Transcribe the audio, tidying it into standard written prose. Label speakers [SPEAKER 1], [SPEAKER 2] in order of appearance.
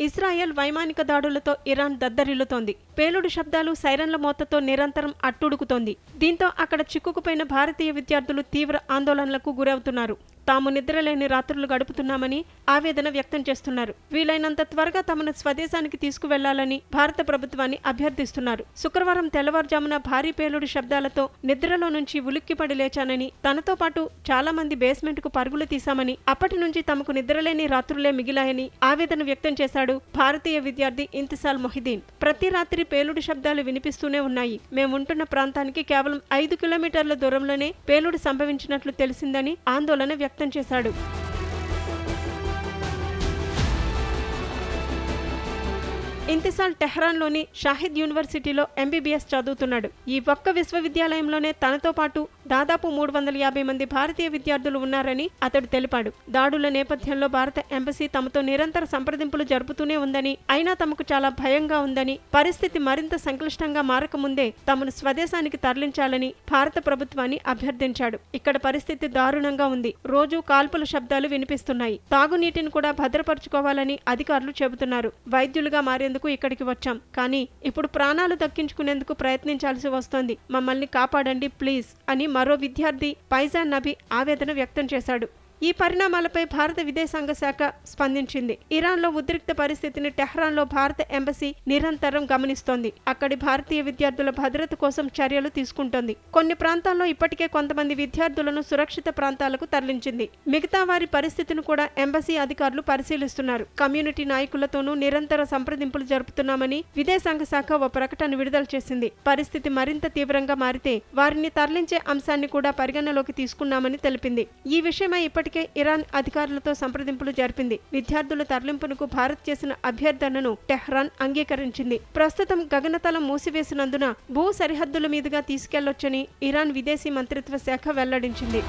[SPEAKER 1] Israel వైమానిక దాడులతో Iran దద్దరిల్లుతోంది. పేలుడు శబ్దాలు, సైరన్ల మోతతో నిరంతరం అట్టుడుకుతోంది. దీంతో అక్కడ చిక్కుకుపోయిన భారతీయ విద్యార్థులు తీవ్ర ఆందోళనలకు గురవుతున్నారు. తాము నిద్రలేని రాత్రులు గడుపుతున్నామని ఆవేదన వ్యక్తం చేస్తున్నారు. వీలైనంత త్వరగా తమను స్వదేశానికి తీసుకువెళ్లాలని భారత ప్రభుత్వాన్ని అభ్యర్థిస్తున్నారు. శుక్రవారం తెల్లవారుజామున భారీ పేలుడు శబ్దాలతో నిద్రలో నుంచి ఉలిక్కిపడి లేచానని, తనతో పాటు చాలా మంది బేస్మెంట్ కు పరుగులు తీశామని, అప్పటి నుంచి తమకు నిద్రలేని రాత్రులే మిగిలాయని ఆవేదన వ్యక్తం చేశాడు భారతీయ విద్యార్థి ఇంతిసాల్ మొహిదీన్. ప్రతి రాత్రి పేలుడు శబ్దాలు వినిపిస్తూనే ఉన్నాయి. మేముంటున్న ప్రాంతానికి కేవలం 5 కిలోమీటర్ల దూరంలోనే పేలుడు సంభవించినట్లు తెలిసిందని ఆందోళన వ్యక్తం చేశాడు. ఇంతిసాల్ టెహ్రాన్లోని షాహిద్ యూనివర్సిటీలో ఎంబీబీఎస్ చదువుతున్నాడు. ఈ ఒక్క విశ్వవిద్యాలయంలోనే తనతో పాటు దాదాపు 350 మంది భారతీయ విద్యార్థులు ఉన్నారని అతడు తెలిపాడు. దాడుల నేపథ్యంలో భారత ఎంబసీ తమతో నిరంతర సంప్రదింపులు జరుపుతూనే ఉందని, అయినా తమకు చాలా భయంగా ఉందని, పరిస్థితి మరింత సంక్లిష్టంగా మారకముందే తమను స్వదేశానికి తరలించాలని భారత ప్రభుత్వాన్ని అభ్యర్థించాడు. ఇక్కడ పరిస్థితి దారుణంగా ఉంది. రోజూ కాల్పుల శబ్దాలు వినిపిస్తున్నాయి. తాగునీటిని కూడా భద్రపరుచుకోవాలని అధికారులు చెబుతున్నారు. వైద్యులుగా మారేందుకు ఇక్కడికి వచ్చాం, కానీ ఇప్పుడు ప్రాణాలు దక్కించుకునేందుకు ప్రయత్నించాల్సి వస్తోంది. మమ్మల్ని కాపాడండి ప్లీజ్ అని మరో విద్యార్థి ఫైజాన్ నబీ ఆవేదన వ్యక్తం చేశాడు. ఈ పరిణామాలపై భారత విదేశాంగ శాఖ స్పందించింది. ఇరాన్లో ఉద్రిక్త పరిస్థితిని టెహ్రాన్లో భారత ఎంబసీ నిరంతరం గమనిస్తోంది. అక్కడి భారతీయ విద్యార్థుల భద్రత కోసం చర్యలు తీసుకుంటోంది. కొన్ని ప్రాంతాల్లో ఇప్పటికే కొంతమంది విద్యార్థులను సురక్షిత ప్రాంతాలకు తరలించింది. మిగతా వారి పరిస్థితిని కూడా ఎంబసీ అధికారులు పరిశీలిస్తున్నారు. కమ్యూనిటీ నాయకులతోనూ నిరంతర సంప్రదింపులు జరుపుతున్నామని విదేశాంగ శాఖ ఓ ప్రకటన విడుదల చేసింది. పరిస్థితి మరింత తీవ్రంగా మారితే వారిని తరలించే అంశాన్ని కూడా పరిగణలోకి తీసుకున్నామని తెలిపింది. ఈ విషయమై ఇప్పటికే ఇరాన్ అధికారులతో సంప్రదింపులు జరిపింది. విద్యార్థుల తరలింపునకు భారత్ చేసిన అభ్యర్థనను టెహ్రాన్ అంగీకరించింది. ప్రస్తుతం గగనతలం మూసివేసినందున భూ సరిహద్దుల మీదుగా తీసుకెళ్లొచ్చని ఇరాన్ విదేశీ మంత్రిత్వ శాఖ వెల్లడించింది.